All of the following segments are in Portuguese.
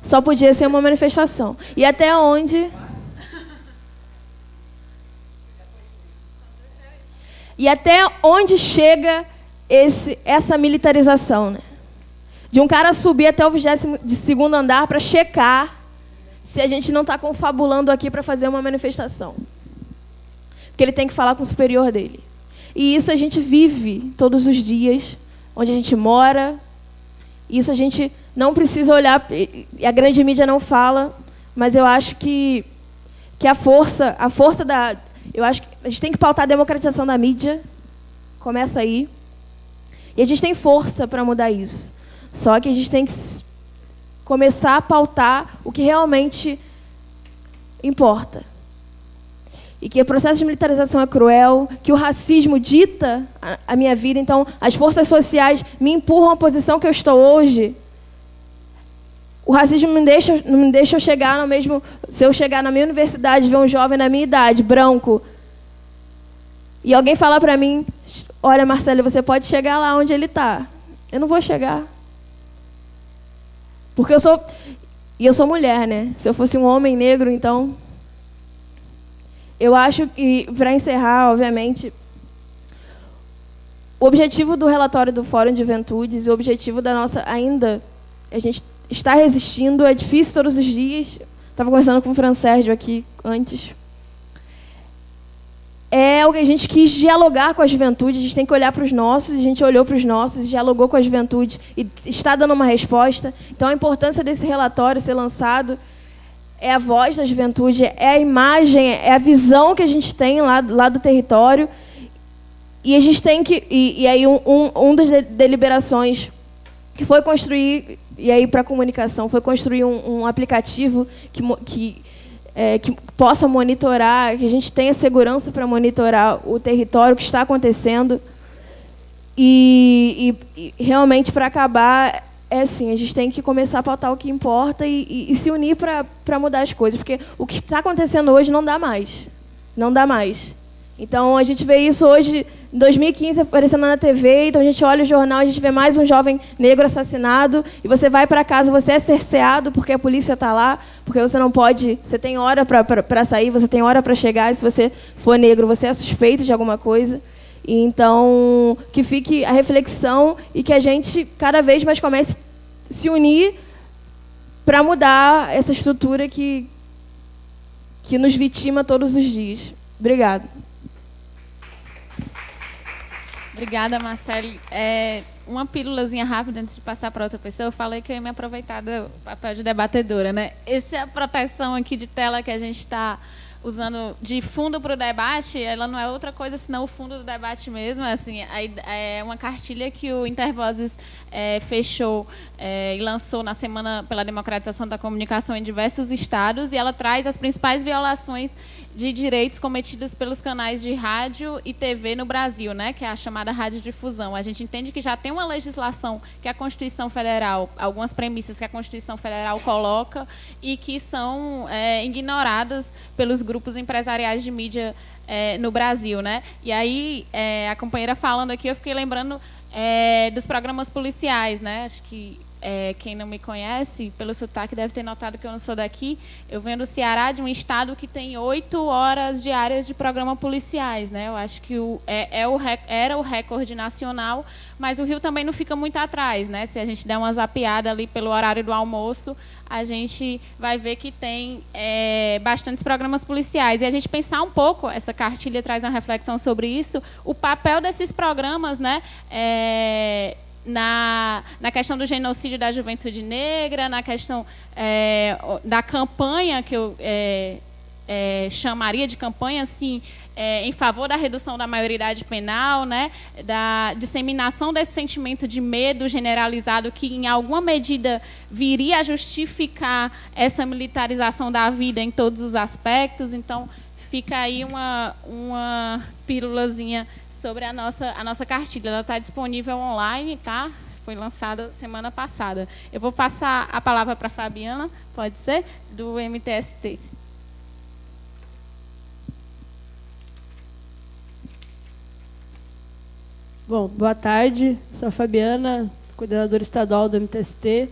Só podia ser uma manifestação. E até onde... E até onde chega essa militarização, né? De um cara subir até o 22º andar para checar se a gente não está confabulando aqui para fazer uma manifestação. Porque ele tem que falar com o superior dele. E isso a gente vive todos os dias, onde a gente mora. Isso a gente não precisa olhar, e a grande mídia não fala, mas eu acho que a força da... Eu acho que a gente tem que pautar a democratização da mídia, começa aí, e a gente tem força para mudar isso. Só que a gente tem que começar a pautar o que realmente importa. E que o processo de militarização é cruel, que o racismo dita a minha vida, então as forças sociais me empurram à posição que eu estou hoje. O racismo não me deixa eu chegar no mesmo... Se eu chegar na minha universidade e ver um jovem na minha idade, branco, e alguém falar para mim, olha, Marcelo, você pode chegar lá onde ele está. Eu não vou chegar. Porque eu sou mulher, né? Se eu fosse um homem negro, então... Eu acho que, para encerrar, obviamente, o objetivo do relatório do Fórum de Juventudes, o objetivo da nossa... Ainda, a gente está resistindo, é difícil todos os dias. Estava conversando com o Fran Sérgio aqui antes. É o que a gente quis dialogar com a juventude, a gente tem que olhar para os nossos, a gente olhou para os nossos, dialogou com a juventude e está dando uma resposta. Então, a importância desse relatório ser lançado é a voz da juventude, é a imagem, é a visão que a gente tem lá do território. E a gente tem que... E aí, das deliberações que foi construir, e aí para a comunicação, foi construir um aplicativo que possa monitorar, que a gente tenha segurança para monitorar o território, o que está acontecendo. E realmente, para acabar, é assim, a gente tem que começar a pautar o que importa e se unir para mudar as coisas, porque o que está acontecendo hoje não dá mais. Não dá mais. Então, a gente vê isso hoje, em 2015, aparecendo na TV, então a gente olha o jornal, a gente vê mais um jovem negro assassinado, e você vai para casa, você é cerceado porque a polícia está lá, porque você não pode... Você tem hora para sair, você tem hora para chegar, e se você for negro, você é suspeito de alguma coisa. E então, que fique a reflexão e que a gente, cada vez mais, comece a se unir para mudar essa estrutura que nos vitima todos os dias. Obrigada. Obrigada, Marcelo. Uma pílulazinha rápida antes de passar para outra pessoa. Eu falei que eu ia me aproveitar do papel de debatedora, né? Essa é a proteção aqui de tela que a gente está usando de fundo para o debate. Ela não é outra coisa senão o fundo do debate mesmo. Assim, é uma cartilha que o Intervozes fechou e lançou na Semana pela Democratização da Comunicação em diversos estados, e ela traz as principais violações de direitos cometidos pelos canais de rádio e TV no Brasil, né, que é a chamada radiodifusão. A gente entende que já tem uma legislação que a Constituição Federal, algumas premissas que a Constituição Federal coloca e que são ignoradas pelos grupos empresariais de mídia no Brasil, né? E aí, a companheira falando aqui, eu fiquei lembrando dos programas policiais, né? Acho que quem não me conhece, pelo sotaque, deve ter notado que eu não sou daqui. Eu venho do Ceará, de um estado que tem 8 horas diárias de programa policiais, né? Eu acho que era o recorde nacional, mas o Rio também não fica muito atrás, né? Se a gente der uma zapeada ali pelo horário do almoço, a gente vai ver que tem bastantes programas policiais. E a gente pensar um pouco, essa cartilha traz uma reflexão sobre isso, o papel desses programas, né? Na questão do genocídio da juventude negra, na questão da campanha, que eu chamaria de campanha, assim, em favor da redução da maioridade penal, né, da disseminação desse sentimento de medo generalizado que, em alguma medida, viria a justificar essa militarização da vida em todos os aspectos. Então, fica aí uma pílulazinha sobre a nossa cartilha. Ela está disponível online, tá? Foi lançada semana passada. Eu vou passar a palavra para a Fabiana, pode ser? Do MTST. Bom, boa tarde. Sou a Fabiana, coordenadora estadual do MTST,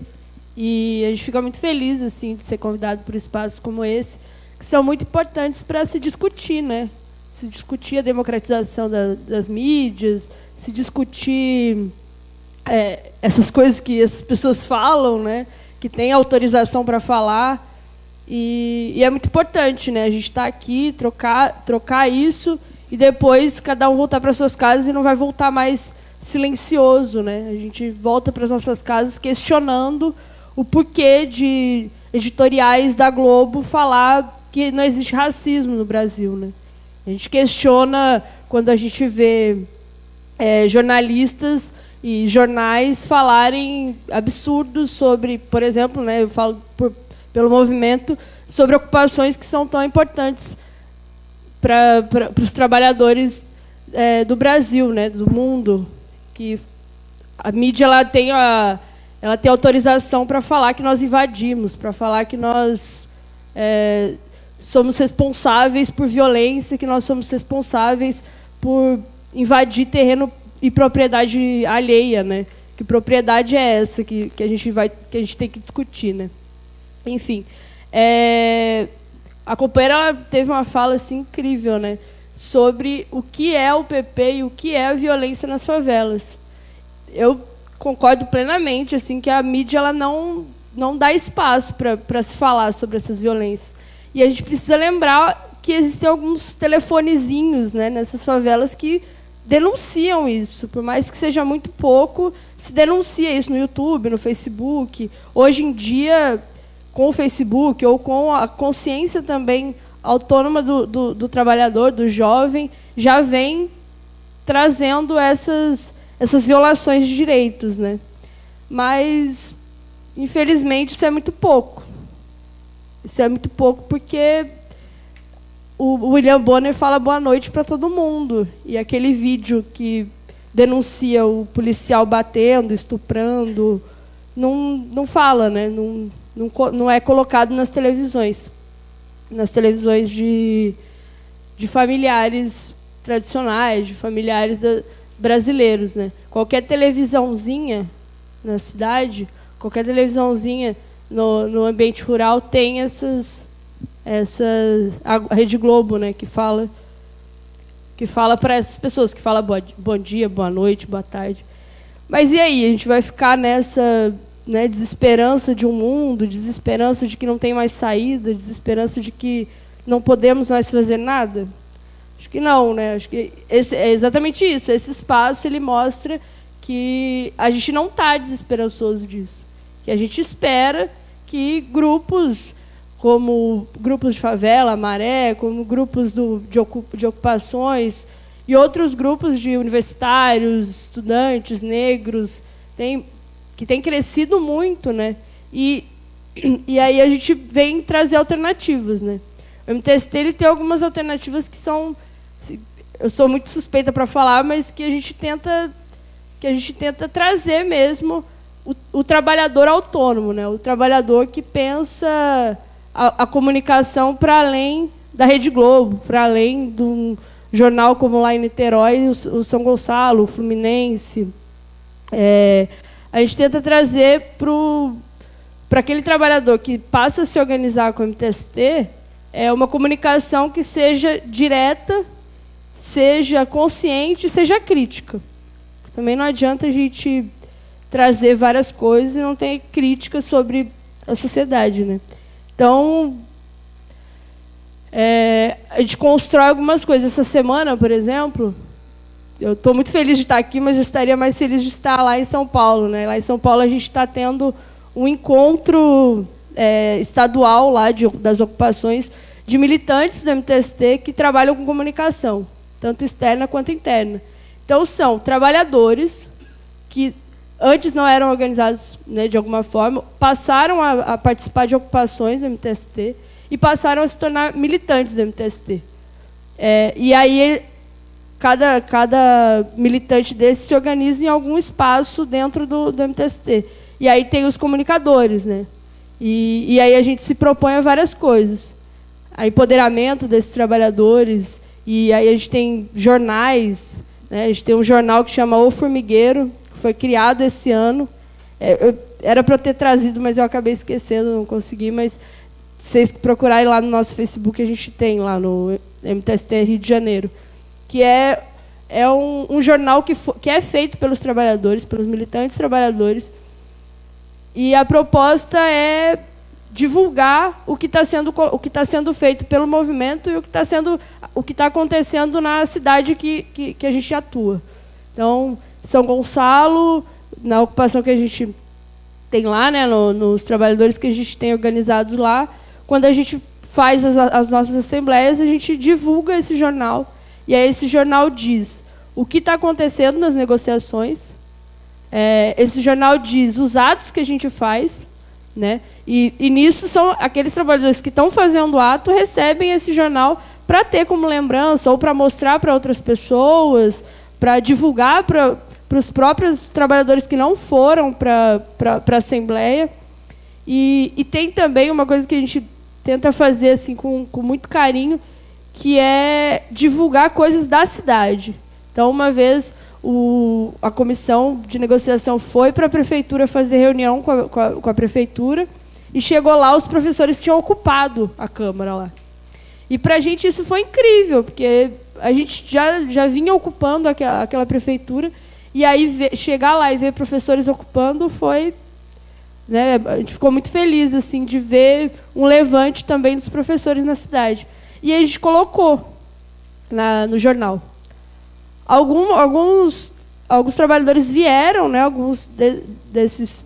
e a gente fica muito feliz assim, de ser convidado por espaços como esse, que são muito importantes para se discutir, né? Se discutir a democratização das mídias, se discutir essas coisas que as pessoas falam, né? Que têm autorização para falar. E é muito importante, né? A gente está aqui, trocar isso, e depois cada um voltar para suas casas e não vai voltar mais silencioso, né? A gente volta para as nossas casas questionando o porquê de editoriais da Globo falar que não existe racismo no Brasil, né? A gente questiona quando a gente vê jornalistas e jornais falarem absurdos sobre, por exemplo, né, eu falo pelo movimento, sobre ocupações que são tão importantes para os trabalhadores do Brasil, né, do mundo, que a mídia ela tem autorização para falar que nós invadimos, para falar que nós somos responsáveis por violência, que nós somos responsáveis por invadir terreno e propriedade alheia, né? Que propriedade é essa que a gente tem que discutir, né? Enfim, a companheira ela teve uma fala assim incrível, né? Sobre o que é o PP e o que é a violência nas favelas. Eu concordo plenamente assim que a mídia ela não dá espaço para se falar sobre essas violências. E a gente precisa lembrar que existem alguns telefonezinhos, né, nessas favelas que denunciam isso, por mais que seja muito pouco, se denuncia isso no YouTube, no Facebook. Hoje em dia, com o Facebook ou com a consciência também autônoma do trabalhador, do jovem, já vem trazendo essas violações de direitos, né? Mas, infelizmente, isso é muito pouco. Isso é muito pouco porque o William Bonner fala boa noite para todo mundo. E aquele vídeo que denuncia o policial batendo, estuprando, não fala, né? Não é colocado nas televisões de familiares tradicionais, de familiares brasileiros, né? Qualquer televisãozinha na cidade, qualquer televisãozinha no ambiente rural tem a Rede Globo, né, que fala para essas pessoas, que fala bom dia, boa noite, boa tarde. Mas e aí? A gente vai ficar nessa, né, desesperança de um mundo, desesperança de que não tem mais saída, desesperança de que não podemos mais fazer nada? Acho que não, né? Acho que é exatamente isso. Esse espaço ele mostra que a gente não está desesperançoso disso, que a gente espera que grupos como grupos de favela, Maré, como grupos de ocupações e outros grupos de universitários, estudantes, negros, que têm crescido muito, né? E aí a gente vem trazer alternativas, né? O MTST ele tem algumas alternativas que são, eu sou muito suspeita para falar, mas que a gente tenta trazer mesmo o trabalhador autônomo, né? O trabalhador que pensa a comunicação para além da Rede Globo, para além de um jornal como lá em Niterói, o São Gonçalo, o Fluminense. A gente tenta trazer para aquele trabalhador que passa a se organizar com o MTST uma comunicação que seja direta, seja consciente, seja crítica. Também não adianta a gente trazer várias coisas e não ter crítica sobre a sociedade, né? Então, a gente constrói algumas coisas. Essa semana, por exemplo, eu estou muito feliz de estar aqui, mas eu estaria mais feliz de estar lá em São Paulo, né? Lá em São Paulo a gente está tendo um encontro estadual lá das ocupações de militantes do MTST que trabalham com comunicação, tanto externa quanto interna. Então, são trabalhadores que antes não eram organizados, né, de alguma forma, passaram a participar de ocupações do MTST e passaram a se tornar militantes do MTST. E aí, cada militante desse se organiza em algum espaço dentro do MTST. E aí tem os comunicadores, né? E aí a gente se propõe a várias coisas. A empoderamento desses trabalhadores, e aí a gente tem jornais, né? A gente tem um jornal que chama O Formigueiro, foi criado esse ano. Era para eu ter trazido, mas eu acabei esquecendo, não consegui. Mas se vocês procurarem lá no nosso Facebook, a gente tem lá no MTST Rio de Janeiro, que é um jornal que é feito pelos trabalhadores, pelos militantes trabalhadores. E a proposta é divulgar o que está sendo feito pelo movimento e o que está acontecendo na cidade que a gente atua. Então, São Gonçalo, na ocupação que a gente tem lá, né, nos trabalhadores que a gente tem organizados lá, quando a gente faz as nossas assembleias, a gente divulga esse jornal. E aí esse jornal diz o que está acontecendo nas negociações. Esse jornal diz os atos que a gente faz, né? E nisso são aqueles trabalhadores que estão fazendo o ato, recebem esse jornal para ter como lembrança ou para mostrar para outras pessoas, para divulgar para os próprios trabalhadores que não foram para a Assembleia. E tem também uma coisa que a gente tenta fazer assim, com muito carinho, que é divulgar coisas da cidade. Então, uma vez, a comissão de negociação foi para a prefeitura fazer reunião com a prefeitura e chegou lá, os professores tinham ocupado a Câmara lá. E, para a gente, isso foi incrível, porque a gente já vinha ocupando aquela prefeitura, e aí chegar lá e ver professores ocupando foi... Né, a gente ficou muito feliz assim, de ver um levante também dos professores na cidade. E a gente colocou no jornal. Alguns trabalhadores vieram, né, alguns desses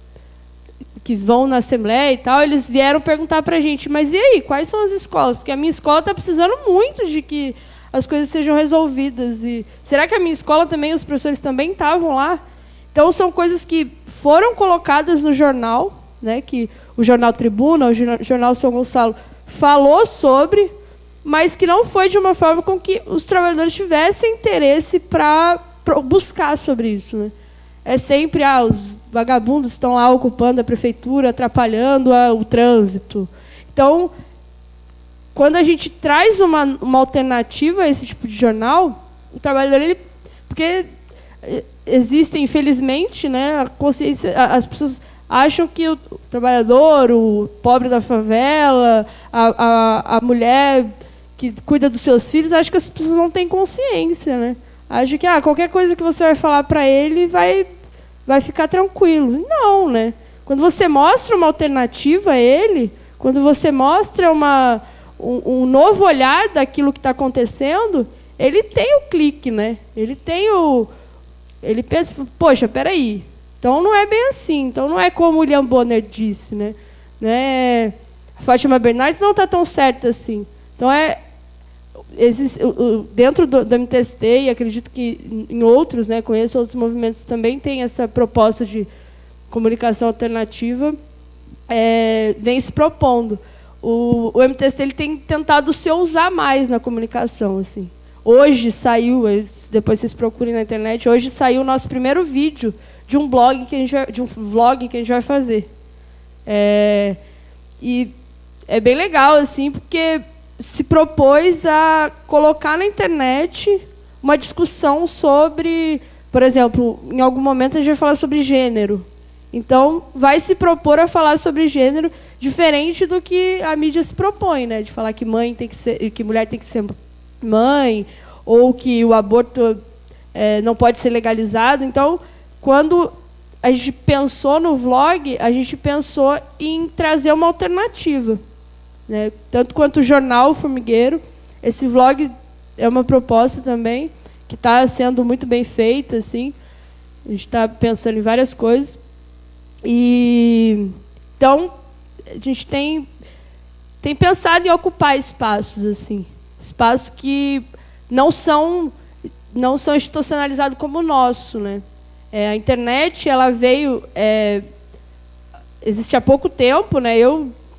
que vão na Assembleia e tal, eles vieram perguntar para a gente, mas e aí, quais são as escolas? Porque a minha escola está precisando muito de que as coisas sejam resolvidas. E será que a minha escola também, os professores também estavam lá? Então, são coisas que foram colocadas no jornal, né, que o Jornal Tribuna, o Jornal São Gonçalo, falou sobre, mas que não foi de uma forma com que os trabalhadores tivessem interesse para buscar sobre isso. Né? É sempre, os vagabundos estão lá ocupando a prefeitura, atrapalhando o trânsito. Então, quando a gente traz uma alternativa a esse tipo de jornal, o trabalhador, porque existe, infelizmente, né, a consciência, as pessoas acham que o trabalhador, o pobre da favela, a mulher que cuida dos seus filhos, acho que as pessoas não têm consciência, né? Acho que qualquer coisa que você vai falar para ele vai ficar tranquilo. Não, né? Quando você mostra uma alternativa a ele, quando você mostra um novo olhar daquilo que está acontecendo, ele tem o clique, né? Ele pensa, poxa, peraí, então não é bem assim, então não é como o William Bonner disse, né? A Fátima Bernardes não está tão certa assim. Então, dentro do MTST, e acredito que em outros, né, conheço outros movimentos também, tem essa proposta de comunicação alternativa, vem se propondo. O MTST ele tem tentado se ousar mais na comunicação, assim. Hoje saiu, depois vocês procurem na internet, hoje saiu o nosso primeiro vídeo de um vlog que a gente vai fazer. E é bem legal, assim, porque se propôs a colocar na internet uma discussão sobre, por exemplo, em algum momento a gente vai falar sobre gênero. Então, vai se propor a falar sobre gênero diferente do que a mídia se propõe, né? De falar que mulher tem que ser mãe, ou que o aborto não pode ser legalizado. Então, quando a gente pensou no vlog, a gente pensou em trazer uma alternativa, né? Tanto quanto o jornal Formigueiro, esse vlog é uma proposta também que está sendo muito bem feita, assim. A gente está pensando em várias coisas. E então a gente tem pensado em ocupar espaços, assim, espaços que não são institucionalizados como o nosso, né? A internet, ela veio, existe há pouco tempo, né?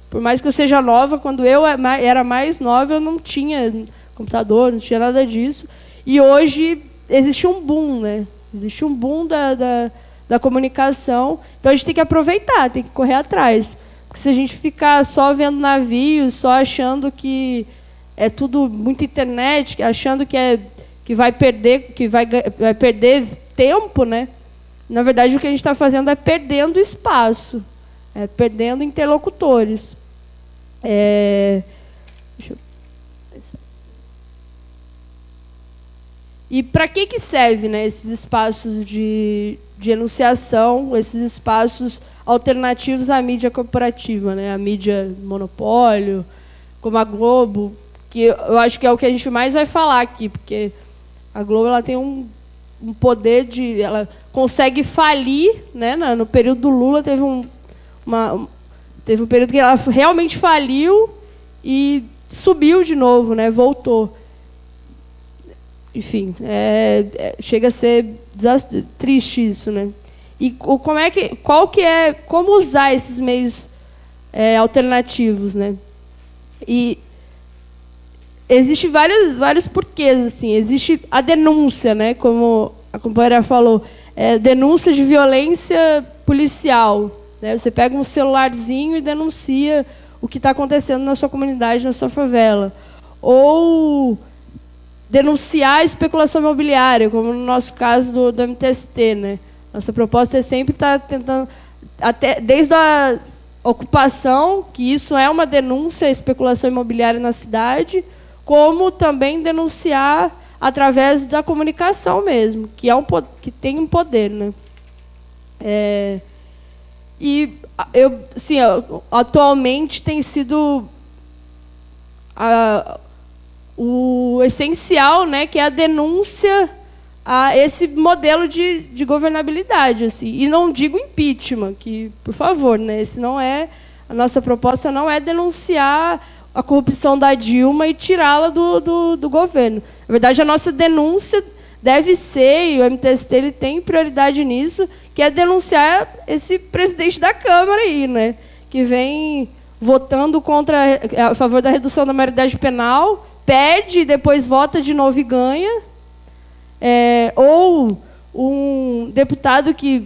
Por mais que eu seja nova, quando eu era mais nova, eu não tinha computador, não tinha nada disso. E hoje existe um boom, né? Existe um boom da comunicação. Então a gente tem que aproveitar, tem que correr atrás. Porque se a gente ficar só vendo navios, só achando que é tudo muito internet, achando que vai perder tempo, né? na verdade, o que a gente está fazendo é perdendo espaço, perdendo interlocutores. Deixa eu... E para que serve, né, esses espaços de enunciação, esses espaços alternativos à mídia corporativa, né, a mídia monopólio, como a Globo, que eu acho que é o que a gente mais vai falar aqui, porque a Globo ela tem um poder de... Ela consegue falir, né, no período do Lula teve um período que ela realmente faliu e subiu de novo, né, voltou. Enfim, chega a ser triste isso, né? E como usar esses meios alternativos, né? E existe vários porquês, assim. Existe a denúncia, né? Como a companheira falou, denúncia de violência policial, né? Você pega um celularzinho e denuncia o que está acontecendo na sua comunidade, na sua favela. Ou denunciar a especulação imobiliária, como no nosso caso do MTST, né? Nossa proposta é sempre estar tentando, até desde a ocupação, que isso é uma denúncia à especulação imobiliária na cidade, como também denunciar através da comunicação mesmo, que tem um poder, né? Atualmente tem sido o essencial, né, que é a denúncia a esse modelo de governabilidade, assim. E não digo impeachment, que, por favor, né, a nossa proposta não é denunciar a corrupção da Dilma e tirá-la do governo. Na verdade, a nossa denúncia deve ser, e o MTST ele tem prioridade nisso, que é denunciar esse presidente da Câmara aí, né, que vem votando a favor da redução da maioridade penal, pede e depois vota de novo e ganha. Ou um deputado que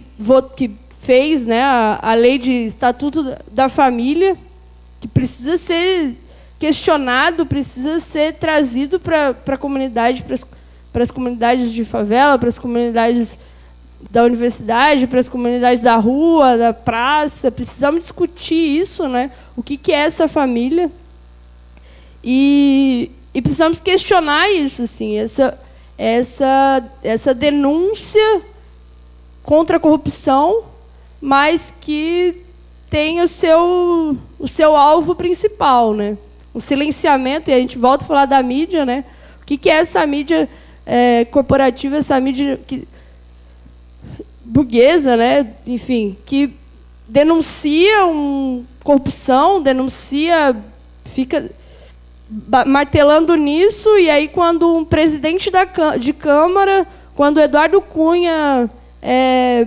fez, né, a lei de Estatuto da Família, que precisa ser questionado, precisa ser trazido para a comunidade, para as comunidades de favela, para as comunidades da universidade, para as comunidades da rua, da praça. Precisamos discutir isso, né? O que é essa família? E precisamos questionar isso, assim, essa denúncia contra a corrupção, mas que tem o seu alvo principal, né? O silenciamento, e a gente volta a falar da mídia, né? O que é essa mídia corporativa, essa mídia burguesa, né? Enfim, que denuncia corrupção, fica martelando nisso, e aí quando um presidente de Câmara, quando Eduardo Cunha é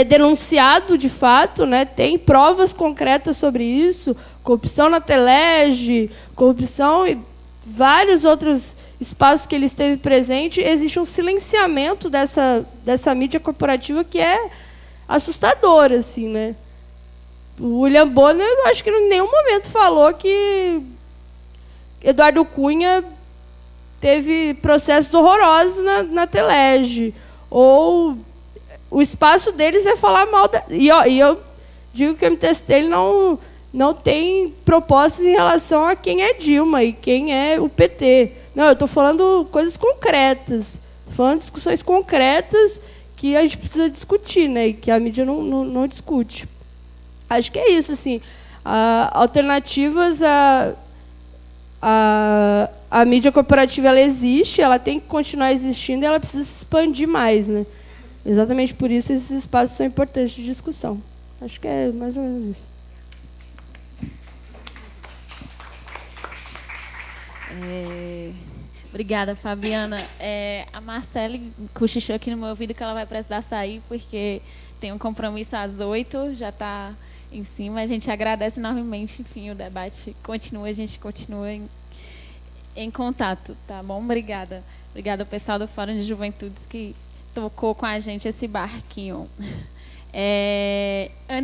denunciado de fato, né, tem provas concretas sobre isso, corrupção na Telege, corrupção e vários outros espaços que ele esteve presente, existe um silenciamento dessa mídia corporativa que é assustador, assim, né? O William Bonner, eu acho que em nenhum momento falou que Eduardo Cunha teve processos horrorosos na Telege. Ou o espaço deles é falar mal e eu digo que o MTST ele não tem propostas em relação a quem é Dilma e quem é o PT. Não, eu estou falando coisas concretas. Estou falando discussões concretas que a gente precisa discutir, né? E que a mídia não discute. Acho que é isso, assim. Alternativas a mídia corporativa ela existe, ela tem que continuar existindo e ela precisa se expandir mais, né? Exatamente por isso esses espaços são importantes de discussão. Acho que é mais ou menos isso. Obrigada, Fabiana. A Marcele cochichou aqui no meu ouvido que ela vai precisar sair porque tem um compromisso às 8h, já está em cima. A gente agradece enormemente. Enfim, o debate continua, a gente continua em contato, tá bom? Obrigada. Obrigada ao pessoal do Fórum de Juventudes que tocou com a gente esse barquinho.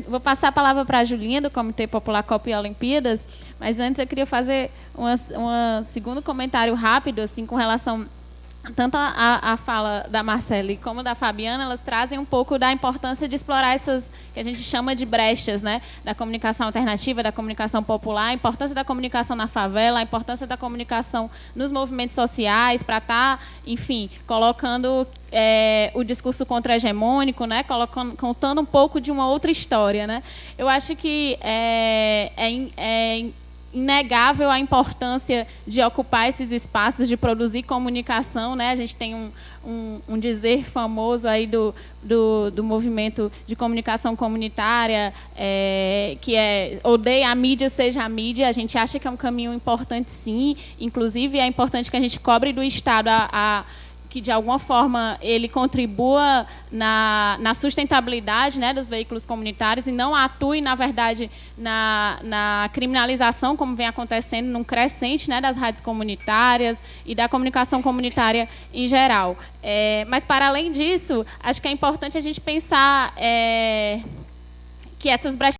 Vou passar a palavra para a Julinha, do Comitê Popular Copa e Olimpíadas, mas antes eu queria fazer um segundo comentário rápido, assim, com relação tanto a fala da Marcele como da Fabiana, elas trazem um pouco da importância de explorar essas, que a gente chama de brechas, né? Da comunicação alternativa, da comunicação popular, a importância da comunicação na favela, a importância da comunicação nos movimentos sociais, para estar, enfim, colocando o discurso contra-hegemônico, né? Contando um pouco de uma outra história, né? Eu acho que é inegável a importância de ocupar esses espaços, de produzir comunicação, né? A gente tem um dizer famoso aí do movimento de comunicação comunitária, que é odeia a mídia, seja a mídia. A gente acha que é um caminho importante, sim. Inclusive, é importante que a gente cobre do Estado que, de alguma forma, ele contribua na sustentabilidade, né, dos veículos comunitários e não atue, na verdade, na criminalização, como vem acontecendo, num crescente, né, das rádios comunitárias e da comunicação comunitária em geral. Mas, para além disso, acho que é importante a gente pensar que essas brechas